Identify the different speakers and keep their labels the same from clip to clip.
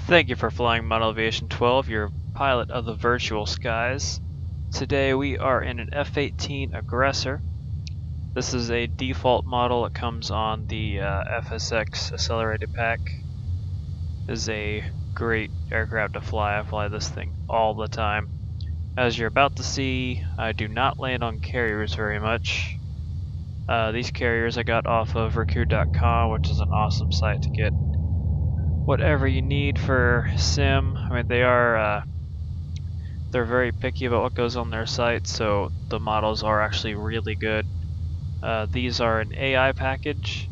Speaker 1: Thank you for flying Model Aviation 12, your pilot of the virtual skies. Today we are in an F-18 Aggressor. This is a default model. It comes on the FSX accelerated pack. This is a great aircraft to fly. I fly this thing all the time. As you're about to see, I do not land on carriers very much. These carriers I got off of recruit.com, which is an awesome site to get whatever you need for sim. I mean, they're very picky about what goes on their site, so the models are actually really good. These are an AI package.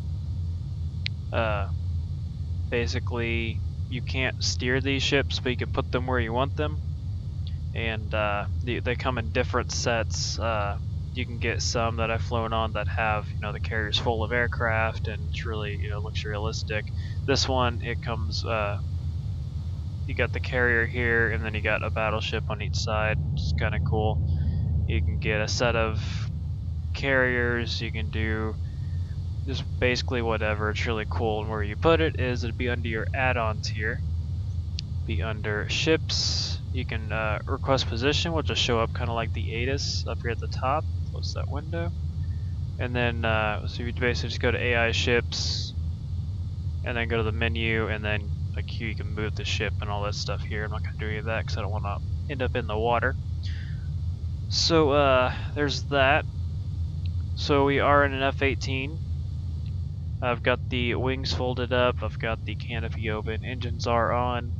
Speaker 1: Basically, you can't steer these ships, but you can put them where you want them. And they come in different sets. You can get some that I've flown on that have, the carrier's full of aircraft and it's really, looks realistic. This one, it comes, you got the carrier here and then you got a battleship on each side, which is kind of cool. You can get a set of carriers, you can do just basically whatever. It's really cool. And where you put it is it'd be under your add-ons here. Be under ships. You can request position, which will show up kind of like the ATIS up here at the top. Close that window. And then, so you basically just go to AI ships, and then go to the menu, and then like here you can move the ship and all that stuff here. I'm not going to do any of that because I don't want to end up in the water. So there's that. So we are in an F-18. I've got the wings folded up, I've got the canopy open, engines are on.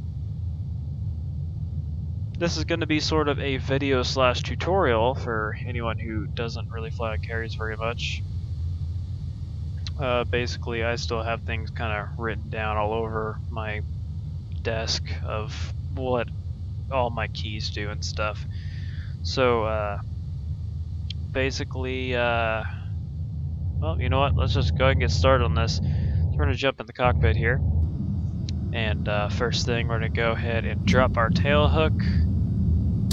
Speaker 1: This is going to be sort of a video slash tutorial for anyone who doesn't really fly on carriers very much. Basically, I still have things kind of written down all over my desk of what all my keys do and stuff. So basically, well, you know what? Let's just go ahead and get started on this. So we're going to jump in the cockpit here. And first thing, we're going to go ahead and drop our tail hook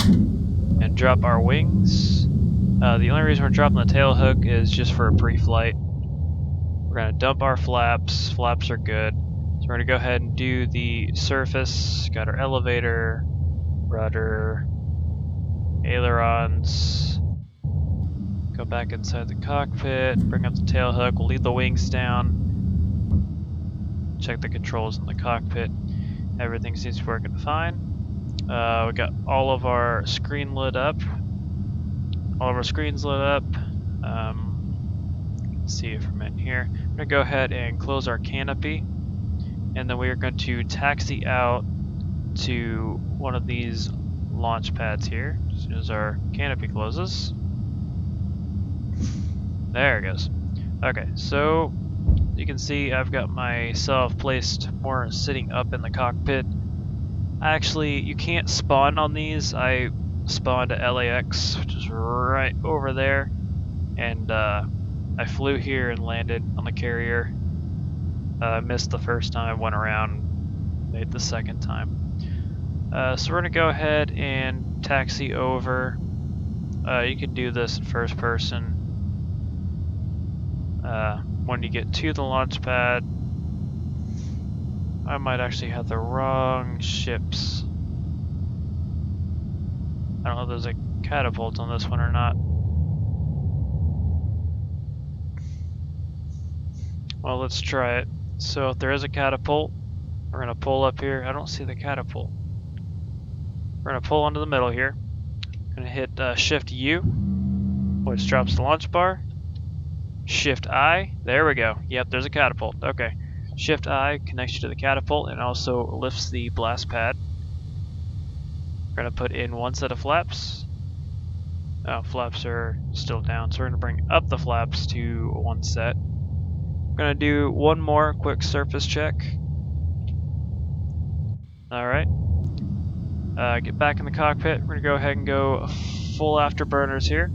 Speaker 1: and drop our wings. The only reason we're dropping the tail hook is just for a pre-flight. We're going to dump our flaps. Flaps are good. So we're going to go ahead and do the surface. Got our elevator, rudder, ailerons. Go back inside the cockpit, bring up the tail hook. We'll leave the wings down. Check the controls in the cockpit. Everything seems to be working fine. We got all of our screen lit up. All of our screens lit up. Let's see if we're in here. We're going to go ahead and close our canopy. And then we are going to taxi out to one of these launch pads here. As soon as our canopy closes. There it goes. Okay, so you can see I've got myself placed more sitting up in the cockpit. Actually, you can't spawn on these. I spawned at LAX, which is right over there, and I flew here and landed on the carrier. I missed the first time I went around, made the second time. So we're going to go ahead and taxi over. You can do this in first person. When you get to the launch pad, I might actually have the wrong ships. I don't know if there's a catapult on this one or not. Well, let's try it. So if there is a catapult, we're going to pull up here. I don't see the catapult. We're going to pull onto the middle here. Going to hit Shift U, which drops the launch bar. Shift I, there we go. Yep, there's a catapult. Okay. Shift I connects you to the catapult and also lifts the blast pad. We're going to put in one set of flaps. Oh, flaps are still down, so we're going to bring up the flaps to one set. We're going to do one more quick surface check. Alright. Get back in the cockpit. We're going to go ahead and go full afterburners here.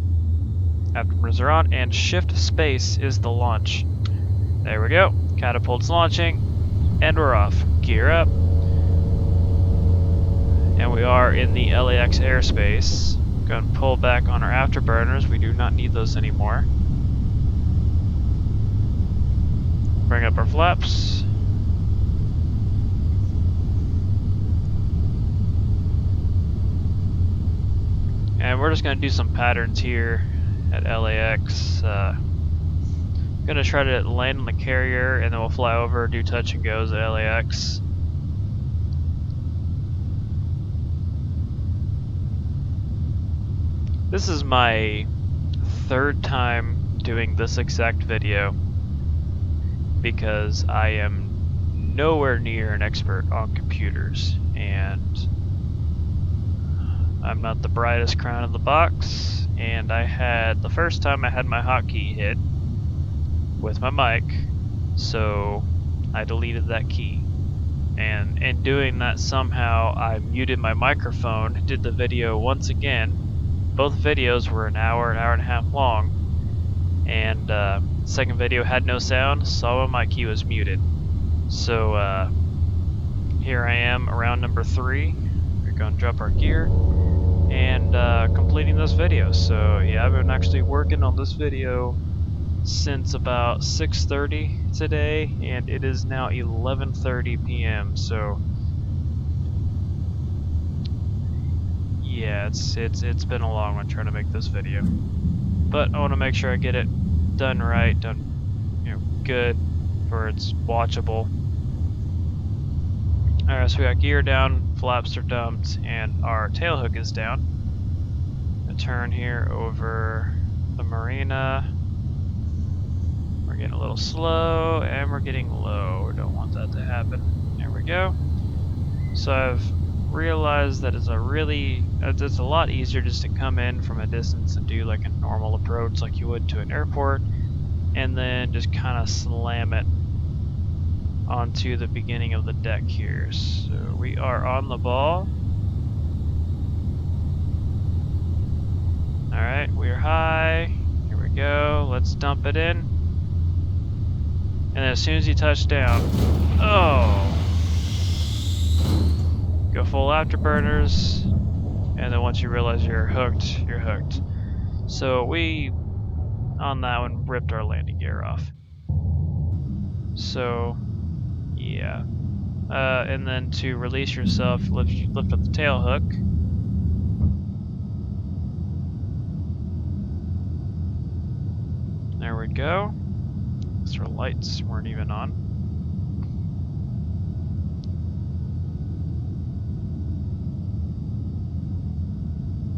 Speaker 1: Afterburners are on, and shift space is the launch. There we go. Catapult's launching, and we're off. Gear up. And we are in the LAX airspace. Going to pull back on our afterburners. We do not need those anymore. Bring up our flaps. And we're just going to do some patterns here at LAX. Gonna try to land on the carrier and then we'll fly over, do touch and goes at LAX. This is my third time doing this exact video because I am nowhere near an expert on computers and I'm not the brightest crown in the box, and the first time I had my hotkey hit with my mic, so I deleted that key. And in doing that, somehow I muted my microphone, did the video once again. Both videos were an hour and a half long, and the second video had no sound, so my mic key was muted. So here I am around number 3. We're going to drop our gear and completing this video. So yeah, I've been actually working on this video since about 6:30 today, and it is now 11:30 p.m. So yeah, it's been a long one trying to make this video, but I want to make sure I get it done right, done good, where it's watchable. Alright, so we got gear down, flaps are dumped, and our tail hook is down. A turn here over the marina. We're getting a little slow, and we're getting low. We don't want that to happen. There we go. So I've realized that it's a lot easier just to come in from a distance and do like a normal approach like you would to an airport, and then just kind of slam it onto the beginning of the deck here. So we are on the ball. Alright, we're high. Here we go. Let's dump it in. And then as soon as you touch down, go full afterburners. And then once you realize you're hooked, you're hooked. So we, on that one, ripped our landing gear off. So yeah. And then to release yourself, lift up the tail hook. There we go. So our lights weren't even on.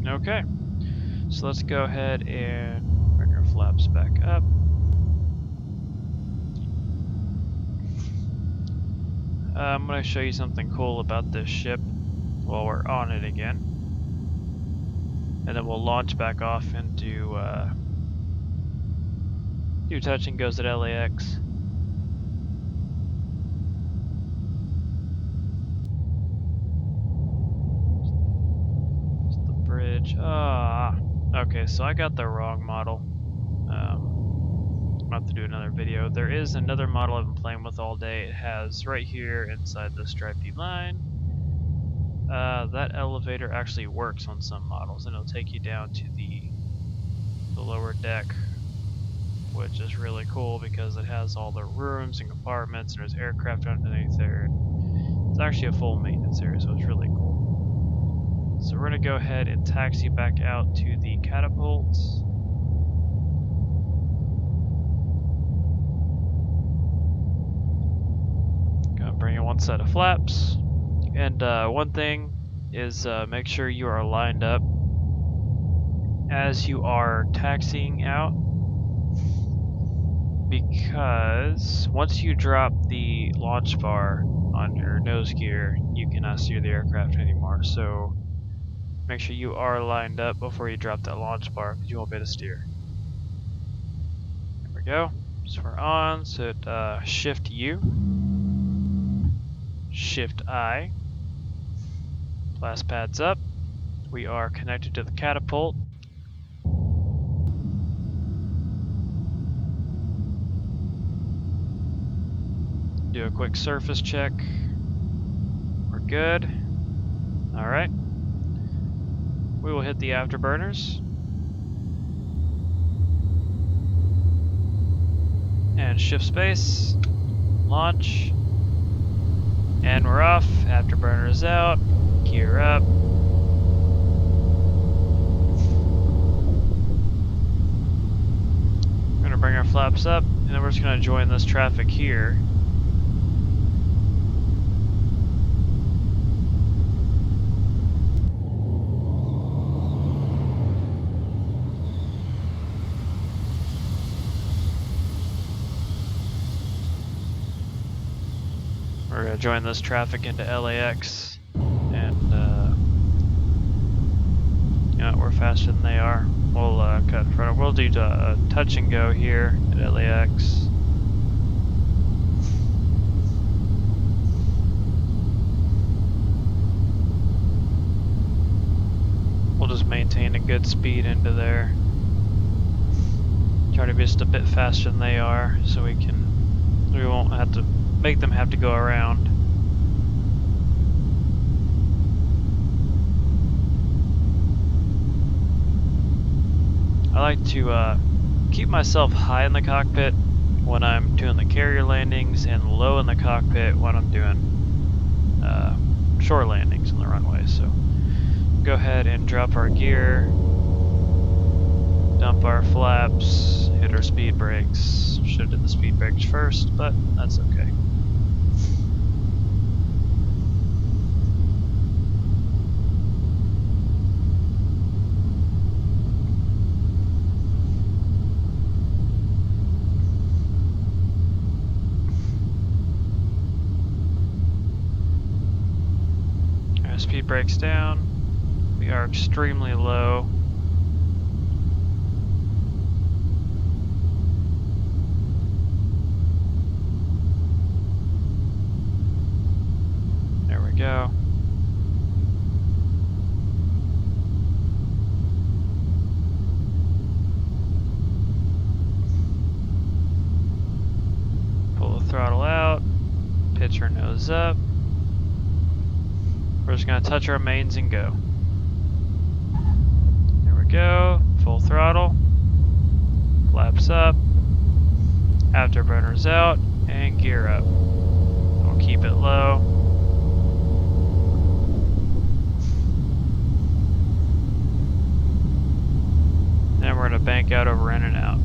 Speaker 1: Okay. So let's go ahead and bring our flaps back up. I'm going to show you something cool about this ship while we're on it again. And then we'll launch back off and do touch and goes at LAX. Just the bridge. Okay, so I got the wrong model. I'll have to do another video. There is another model I've been playing with all day. It has right here inside the stripy line. That elevator actually works on some models, and it'll take you down to the lower deck, which is really cool because it has all the rooms and compartments, and there's aircraft underneath there. It's actually a full maintenance area, so it's really cool. So we're going to go ahead and taxi back out to the catapults. Gonna bring in one set of flaps. And one thing is make sure you are lined up as you are taxiing out, because once you drop the launch bar on your nose gear, you cannot steer the aircraft anymore. So make sure you are lined up before you drop that launch bar, because you won't be able to steer. There we go. So we're on. So Shift U, Shift I. Blast pads up. We are connected to the catapult. Do a quick surface check. We're good. Alright. We will hit the afterburners. And shift space. Launch. And we're off. Afterburners out. Gear up. bring our flaps up, and then we're just gonna join this traffic here. We're gonna join this traffic into LAX, and yeah, we're faster than they are. We'll cut in front of. We'll do touch and go here at LAX. We'll just maintain a good speed into there. Try to be just a bit faster than they are, so we won't have to make them have to go around. I like to keep myself high in the cockpit when I'm doing the carrier landings, and low in the cockpit when I'm doing shore landings on the runway. So go ahead and drop our gear, dump our flaps, hit our speed brakes. Should have did the speed brakes first, but that's okay. Our speed brakes down. We are extremely low. There we go. Pull the throttle out, pitch our nose up. We're just gonna touch our mains and go. There we go, full throttle, flaps up, afterburners out, and gear up. We'll keep it low. Then we're gonna bank out over in and out.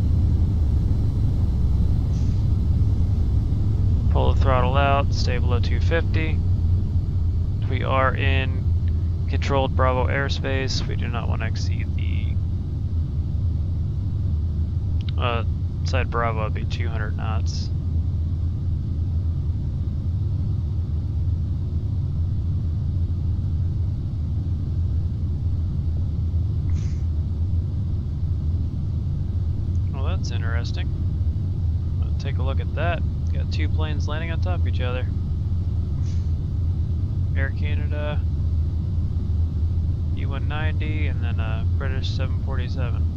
Speaker 1: Pull the throttle out, stay below 250. We are in controlled Bravo airspace. We do not want to exceed the side Bravo would be 200 knots. Well, that's interesting. Let's take a look at that. Got two planes landing on top of each other. Air Canada E190 and then a British 747.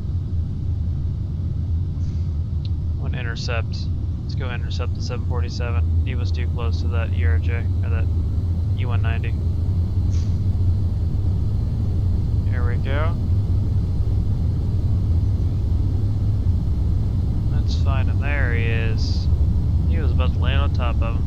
Speaker 1: Want to intercept. Let's go intercept the 747. He was too close to that ERJ, or that E190. Here we go. Let's find him. There he is. He was about to land on top of him.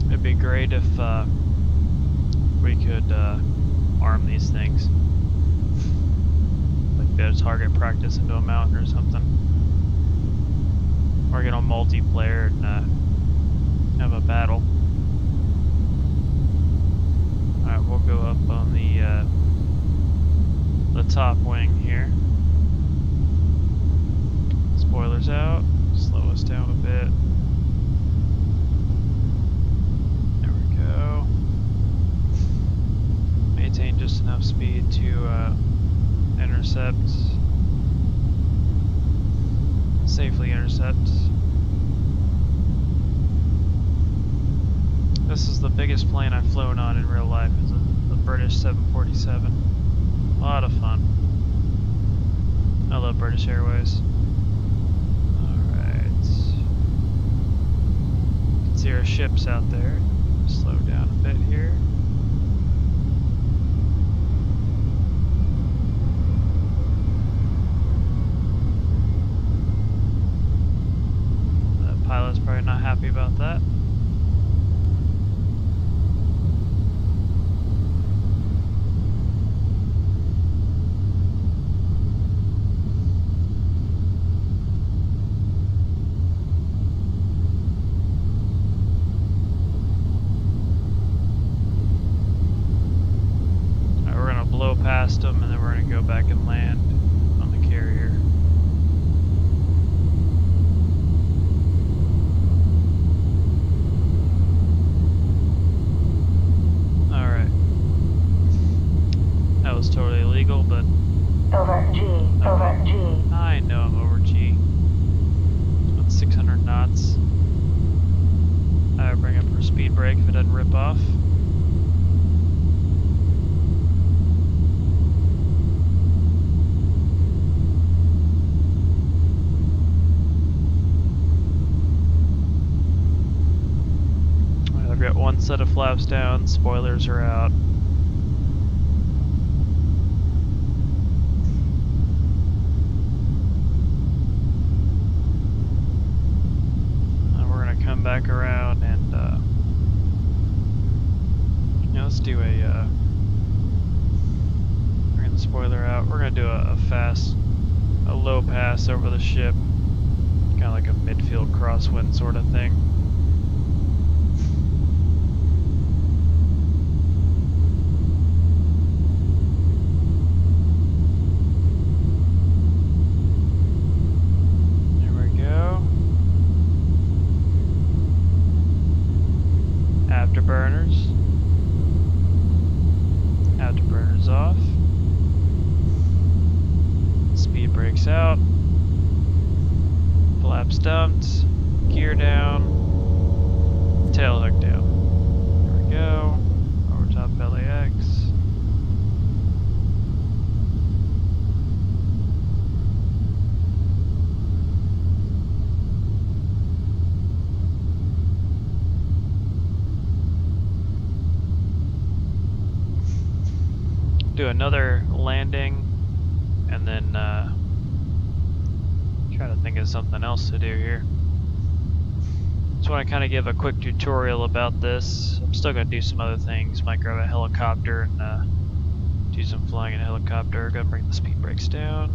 Speaker 1: It'd be great if we could arm these things. Like a bit of target practice into a mountain or something. Or get on multiplayer and have a battle. Alright, we'll go up on the top wing here. Spoilers out. Slow us down a bit. There we go. Maintain just enough speed to intercept. Safely intercept. This is the biggest plane I've flown on in real life. It's the British 747. A lot of fun. I love British Airways. Alright. You can see our ships out there. Slow down a bit here. The pilot's probably not happy about that. past them, and then we're gonna go back and land on the carrier. Alright. That was totally illegal, but...
Speaker 2: Over G, over G.
Speaker 1: I know I'm over G. That's 600 knots. I would bring up for speed brake if it doesn't rip off. I've got one set of flaps down, spoilers are out. And we're gonna come back around and let's do a bring the spoiler out. We're gonna do a low pass over the ship, kind of like a midfield crosswind sort of thing. There we go. Afterburners. Afterburners off. Speed brakes out. Flaps dumped. Gear down. Tail hook down. There we go. Over top LAX. Do another landing, and then try to think of something else to do here. Just want to kind of give a quick tutorial about this. I'm still going to do some other things. Might grab a helicopter and do some flying in a helicopter. Gonna bring the speed brakes down.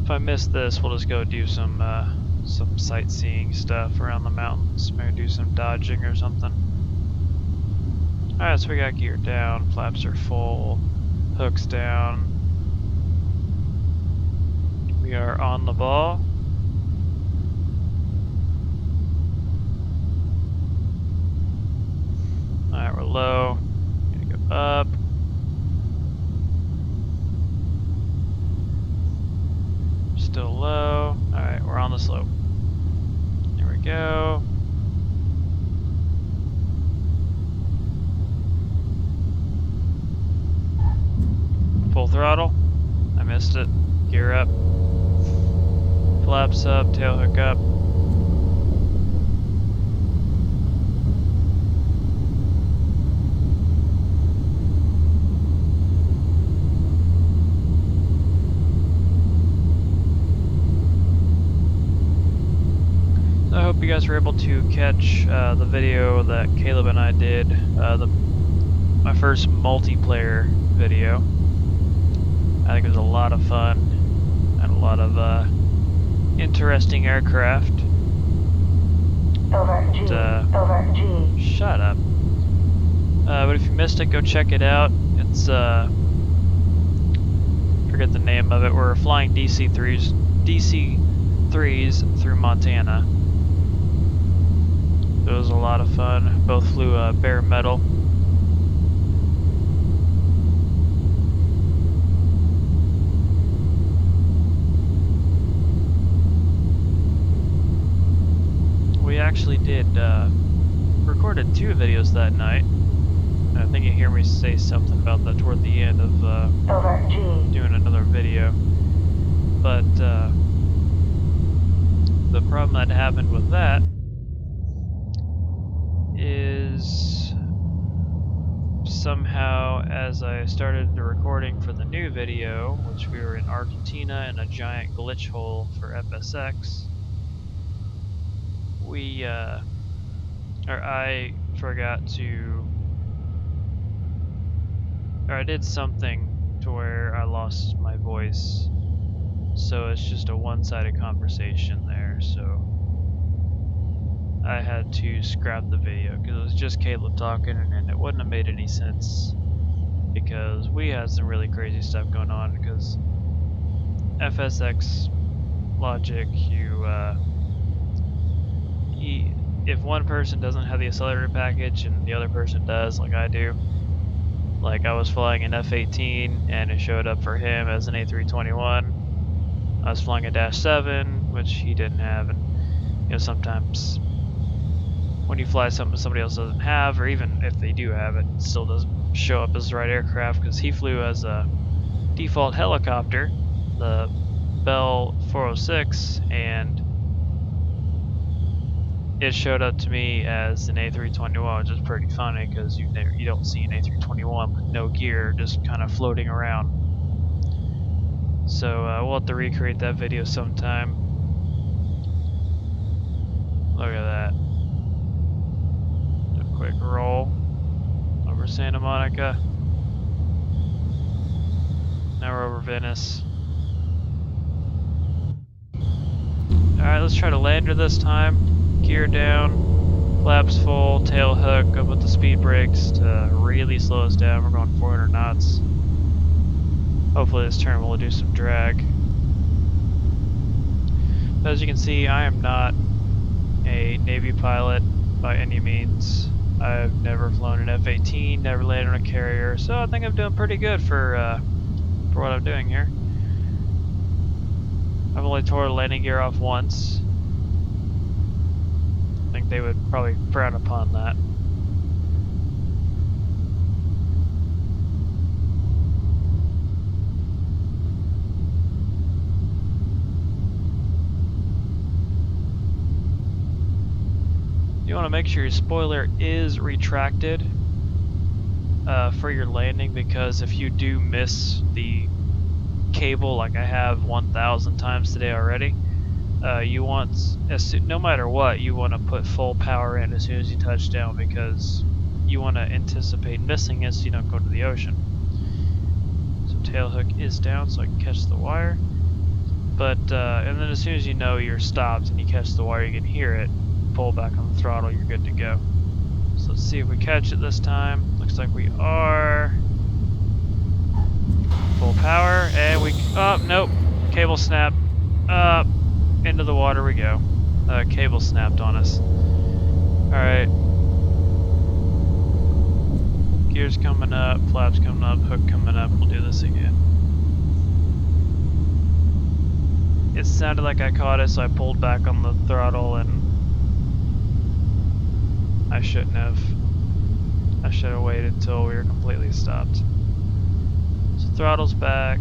Speaker 1: If I miss this, we'll just go do some sightseeing stuff around the mountains. Maybe do some dodging or something. Alright, so we got gear down, flaps are full, hooks down. We are on the ball. Alright, we're low. Gonna go up. Still low. Alright, we're on the slope. There we go. Full throttle. I missed it. Gear up. Flaps up, tail hook up. I hope you guys were able to catch the video that Caleb and I did, my first multiplayer video. I think it was a lot of fun and a lot of interesting aircraft.
Speaker 2: Over G, over G.
Speaker 1: Shut up. But if you missed it, go check it out. It's forget the name of it. We're flying DC-3s through Montana. It was a lot of fun. Both flew bare metal. We actually did recorded 2 videos that night. I think you hear me say something about that toward the end of
Speaker 2: over G.
Speaker 1: doing another video. But the problem that happened with that is somehow as I started the recording for the new video, which we were in Argentina in a giant glitch hole for FSX, I forgot to, or I did something to where I lost my voice, so it's just a one-sided conversation there. So I had to scrap the video because it was just Caleb talking and it wouldn't have made any sense because we had some really crazy stuff going on because FSX logic, if one person doesn't have the accelerator package and the other person does, like I do, like I was flying an F-18 and it showed up for him as an A321. I was flying a Dash 7, which he didn't have, and sometimes when you fly something somebody else doesn't have, or even if they do have it, it still doesn't show up as the right aircraft because he flew as a default helicopter, the Bell 406, and it showed up to me as an A321, which is pretty funny because you don't see an A321 with no gear just kind of floating around. So we'll have to recreate that video sometime. Look at that. Do a quick roll over Santa Monica. Now we're over Venice. Alright, let's try to land her this time. Gear down, flaps full, tail hook, go with the speed brakes to really slow us down. We're going 400 knots. Hopefully this turn will do some drag. But as you can see, I am not a Navy pilot by any means. I've never flown an F-18, never landed on a carrier, so I think I'm doing pretty good for what I'm doing here. I've only tore a landing gear off once. I think they would probably frown upon that. You want to make sure your spoiler is retracted for your landing, because if you do miss the cable like I have 1,000 times today already, you want, no matter what, you want to put full power in as soon as you touch down because you want to anticipate missing it so you don't go to the ocean. So tail hook is down so I can catch the wire. But and then as soon as you know you're stopped and you catch the wire, you can hear it, pull back on the throttle, you're good to go. So let's see if we catch it this time. Looks like we are. Full power, and we, oh, nope, cable snapped. Up, into the water we go. Cable snapped on us. Alright. Gears coming up, flaps coming up, hook coming up. We'll do this again. It sounded like I caught it, so I pulled back on the throttle, and I shouldn't have. I should have waited until we were completely stopped. So throttle's back.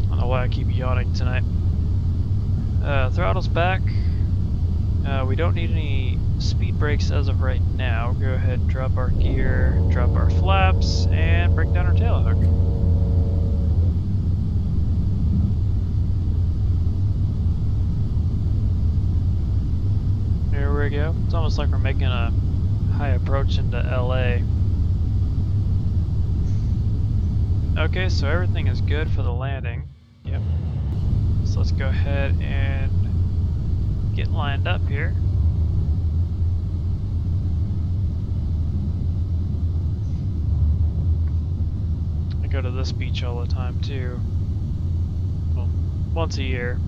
Speaker 1: I don't know why I keep yawning tonight. Throttle's back. We don't need any speed brakes as of right now. Go ahead and drop our gear, drop our flaps, and break down our tail hook. Here we go. It's almost like we're making a high approach into LA. Okay, so everything is good for the landing. Yep. So let's go ahead and get lined up here. I go to this beach all the time too. Well, once a year.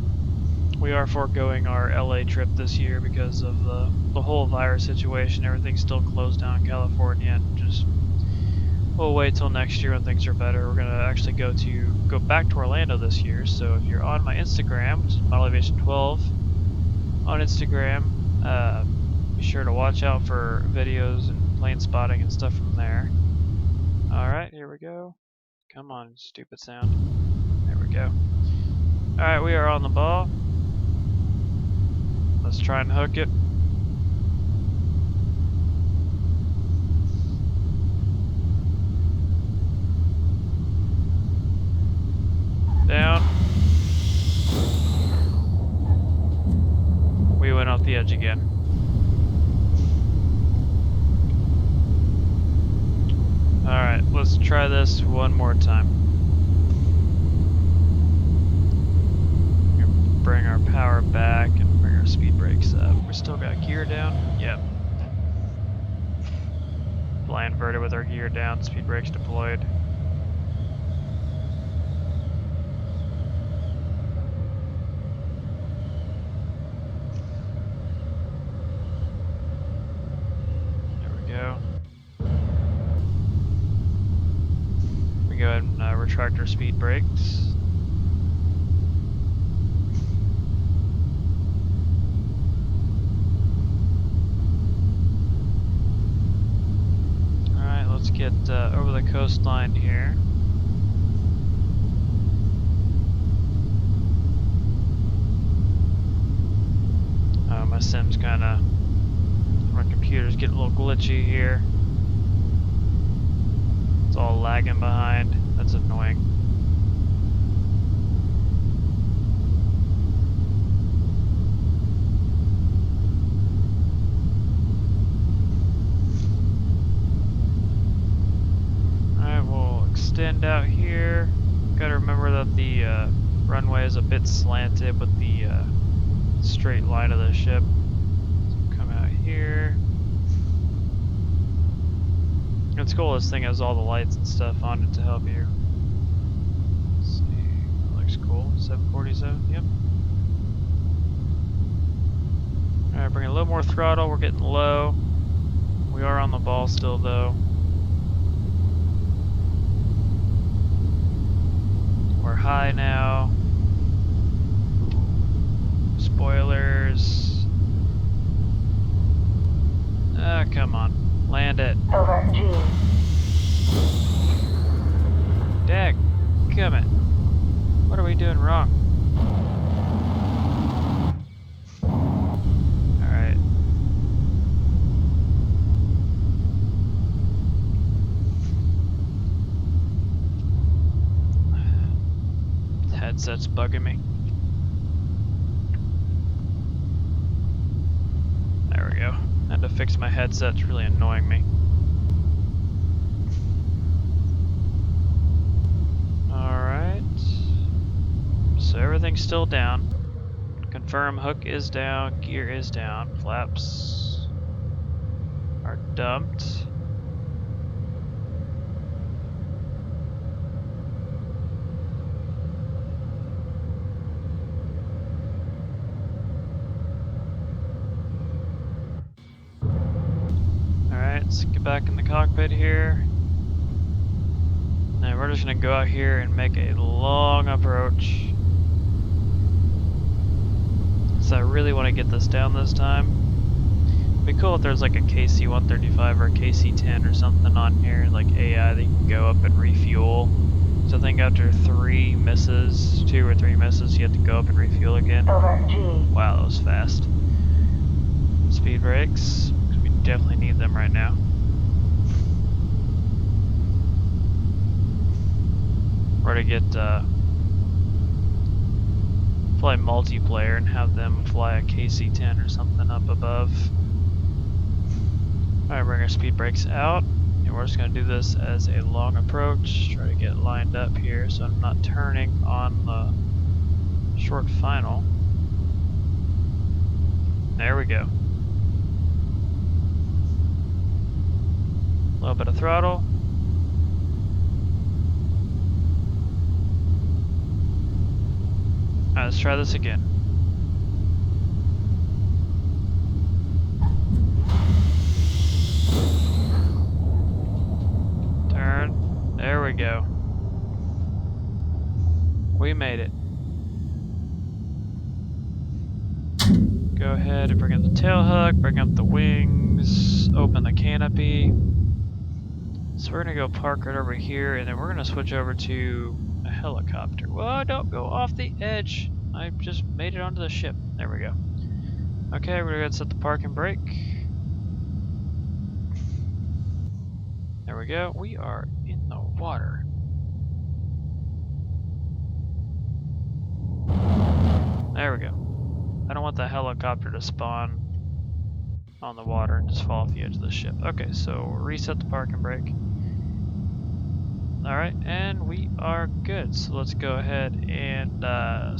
Speaker 1: We are foregoing our LA trip this year because of the whole virus situation. Everything's still closed down in California, and just we'll wait till next year when things are better. We're gonna actually go back to Orlando this year. So if you're on my Instagram, which is ModelAviation12 on Instagram, be sure to watch out for videos and plane spotting and stuff from there. All right, here we go. Come on, stupid sound. There we go. All right, we are on the ball. Let's try and hook it. Down. We went off the edge again. Alright, let's try this one more time. we still got gear down. Yep. Fly inverted with our gear down, speed brakes deployed. There we go. We go ahead and retract our speed brakes. Alright, let's get over the coastline here. My sim's kinda, my computer's getting a little glitchy here. It's all lagging behind. That's annoying. Alright, we'll extend out here. Gotta remember that the runway is a bit slanted with the straight line of the ship. So come out here. It's cool, this thing has all the lights and stuff on it to help you. Let's see, that looks cool. 747, yep. Alright, bring a little more throttle, we're getting low. We are on the ball still though. We're high now. Spoilers. Ah, come on. Land it.
Speaker 2: Over G.
Speaker 1: Dadgummit. What are we doing wrong? Alright. Headset's bugging me. There we go. I had to fix my headset, it's really annoying me. Alright. So everything's still down. Confirm hook is down, gear is down, flaps are dumped. Alright, let's get back in the cockpit here. And we're just gonna go out here and make a long approach. So I really want to get this down this time. It'd be cool if there's like a KC-135 or a KC-10 or something on here, like AI that you can go up and refuel. So I think after 3 misses, 2 or 3 misses, you have to go up and refuel again.
Speaker 2: Over G.
Speaker 1: Wow, that was fast. Speed brakes, because we definitely need them right now. Or to get play multiplayer and have them fly a KC-10 or something up above. Alright, bring our speed brakes out, and we're just going to do this as a long approach. Try to get lined up here so I'm not turning on the short final. There we go. A little bit of throttle. Alright, let's try this again. Turn. There we go. We made it. Go ahead and bring up the tail hook, bring up the wings, open the canopy. So we're gonna go park right over here, and then we're gonna switch over to a helicopter. Well, don't go off the edge. I just made it onto the ship. There we go. Okay, we're gonna go ahead and set the parking brake. There we go. We are in the water. There we go. I don't want the helicopter to spawn on the water and just fall off the edge of the ship. Okay, so we'll reset the parking brake. Alright, and we are good. So let's go ahead and,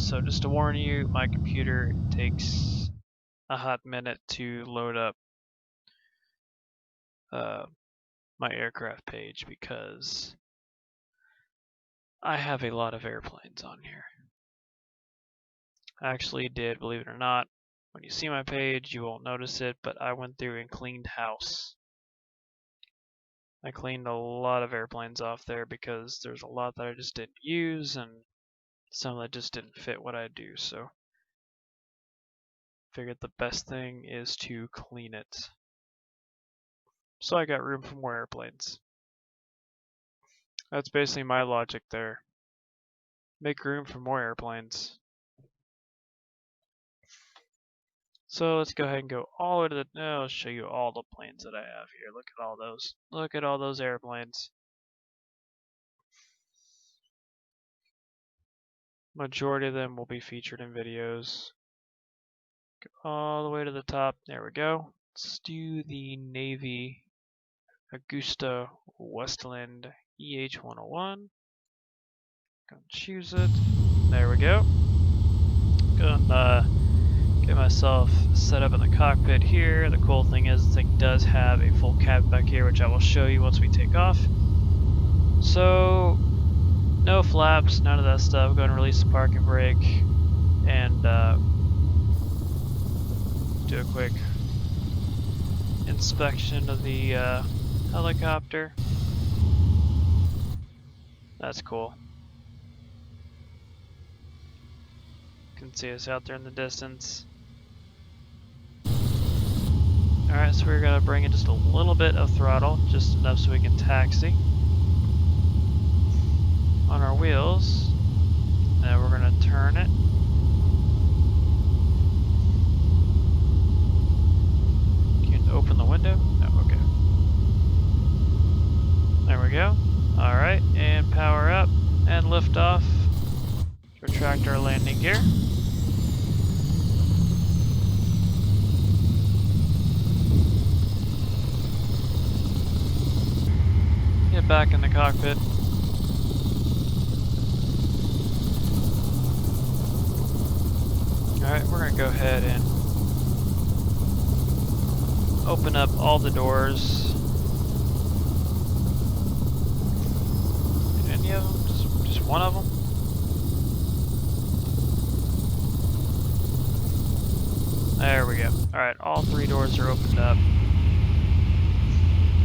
Speaker 1: so just to warn you, my computer takes a hot minute to load up my aircraft page because I have a lot of airplanes on here. I actually did, believe it or not. When you see my page, you won't notice it, but I went through and cleaned house. I cleaned a lot of airplanes off there because there's a lot that I just didn't use and some that just didn't fit what I do, so figured the best thing is to clean it. So I got room for more airplanes. That's basically my logic there. Make room for more airplanes. So let's go ahead and go all the way to the, I'll show you all the planes that I have here. Look at all those. Look at all those airplanes. Majority of them will be featured in videos. Go all the way to the top. There we go. Let's do the Navy Augusta Westland EH-101. Go and choose it. There we go. Go and get myself set up in the cockpit here. The cool thing is the thing does have a full cabin back here, which I will show you once we take off. So, no flaps, none of that stuff. Go and release the parking brake and do a quick inspection of the helicopter. That's cool. You can see us out there in the distance. Alright, so we're going to bring in just a little bit of throttle, just enough so we can taxi on our wheels. And we're going to turn it. Can you open the window? Oh, okay. There we go. Alright, and power up and lift off. Retract our landing gear. Get back in the cockpit. Alright, we're going to go ahead and open up all the doors. Any of them? Just one of them? There we go. Alright, all three doors are opened up.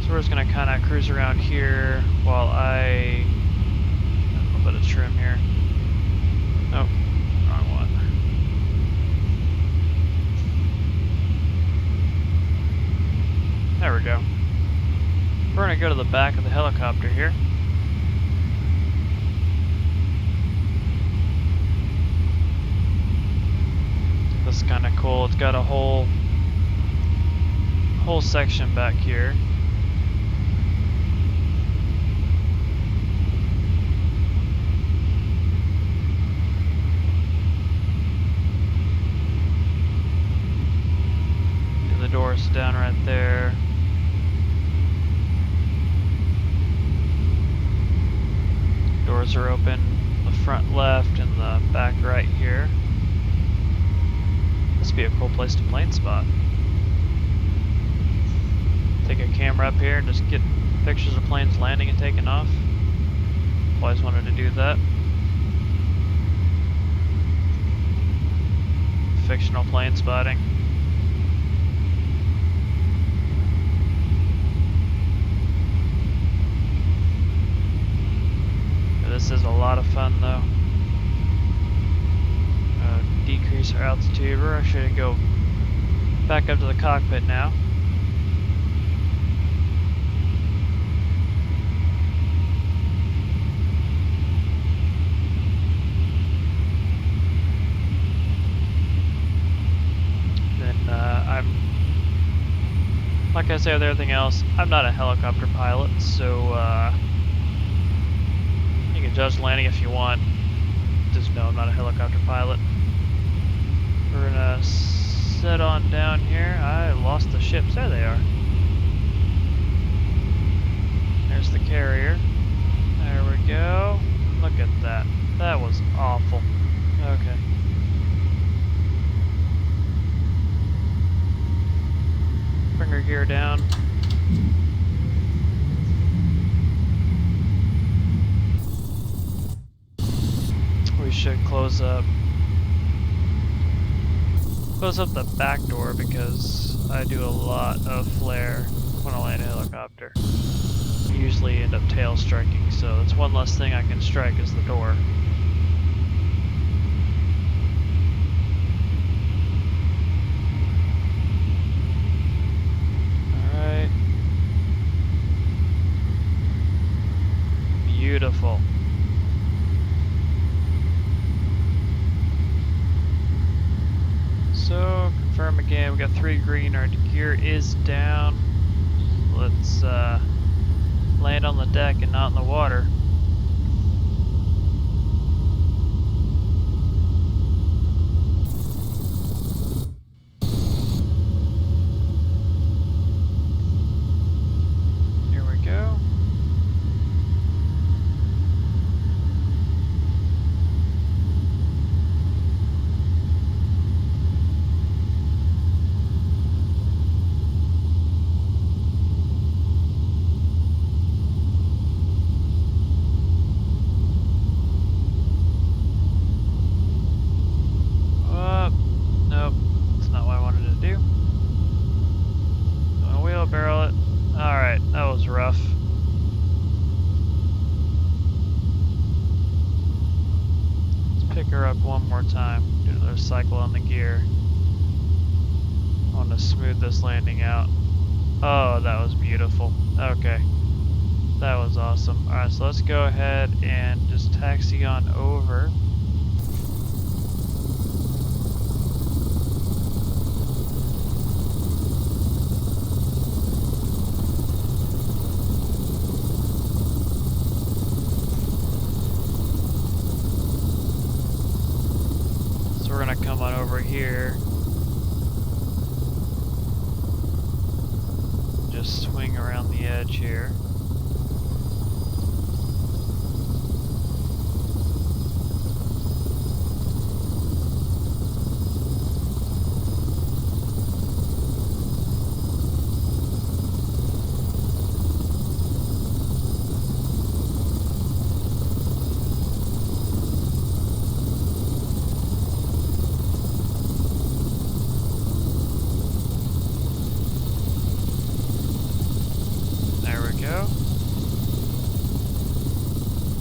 Speaker 1: So we're just going to kind of cruise around here while I... a little bit of trim here. Nope, wrong one. There we go. We're going to go to the back of the helicopter here. This is kind of cool. It's got a whole section back here. And the door's down right there. Doors are open, the front left and the back right here. This would be a cool place to plane spot. Take a camera up here and just get pictures of planes landing and taking off. Always wanted to do that. Fictional plane spotting. This is a lot of fun though. Decrease our altitude. We're actually going to go back up to the cockpit now. Then like I say with everything else, I'm not a helicopter pilot, so you can judge landing if you want. Just know I'm not a helicopter pilot. We're gonna set on down here. I lost the ships. There they are. There's the carrier. There we go. Look at that. That was awful. Okay. gear down. We should close up the back door because I do a lot of flare when I land a helicopter. Usually end up tail striking, so that's one less thing I can strike is the door. Alright. Beautiful. So, confirm again, we got 3 green, our gear is down. Let's land on the deck and not in the water. Here we go. Nope, that's not what I wanted to do. I'm gonna wheelbarrow it. Alright, that was rough. Let's pick her up one more time. Do another cycle on the gear. I want to smooth this landing out. Oh, that was beautiful. Okay. That was awesome. Alright, so let's go ahead and just taxi on over. So we're gonna come on over here. Just swing around the edge here.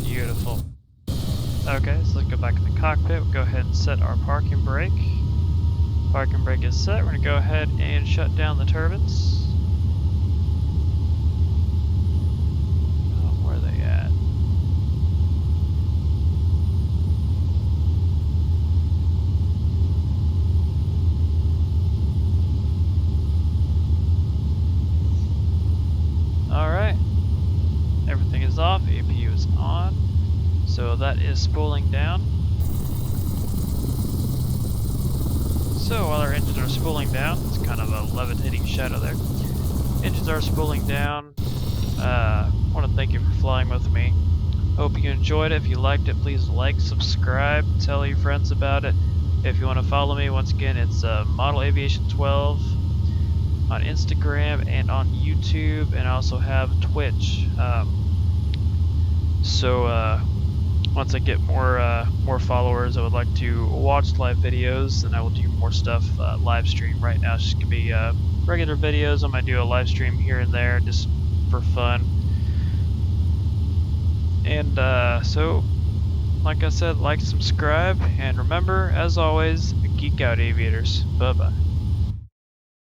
Speaker 1: Beautiful. Okay, so let's go back in the cockpit. We'll go ahead and set our parking brake. Parking brake is set. We're going to go ahead and shut down the turbines. Where are they at? Alright. Everything is off. APU is on. So that is spooling down. So while our engines are spooling down, it's kind of a levitating shadow there. Engines are spooling down. I want to thank you for flying with me. Hope you enjoyed it. If you liked it, please like, subscribe, tell your friends about it. If you want to follow me, once again, it's Model Aviation 12 on Instagram and on YouTube, and I also have Twitch. Once I get more followers, I would like to watch live videos, and I will do more stuff live stream. Right now, it's just gonna be regular videos. I might do a live stream here and there, just for fun. And so, like I said, like, subscribe, and remember, as always, geek out, aviators. Bye bye.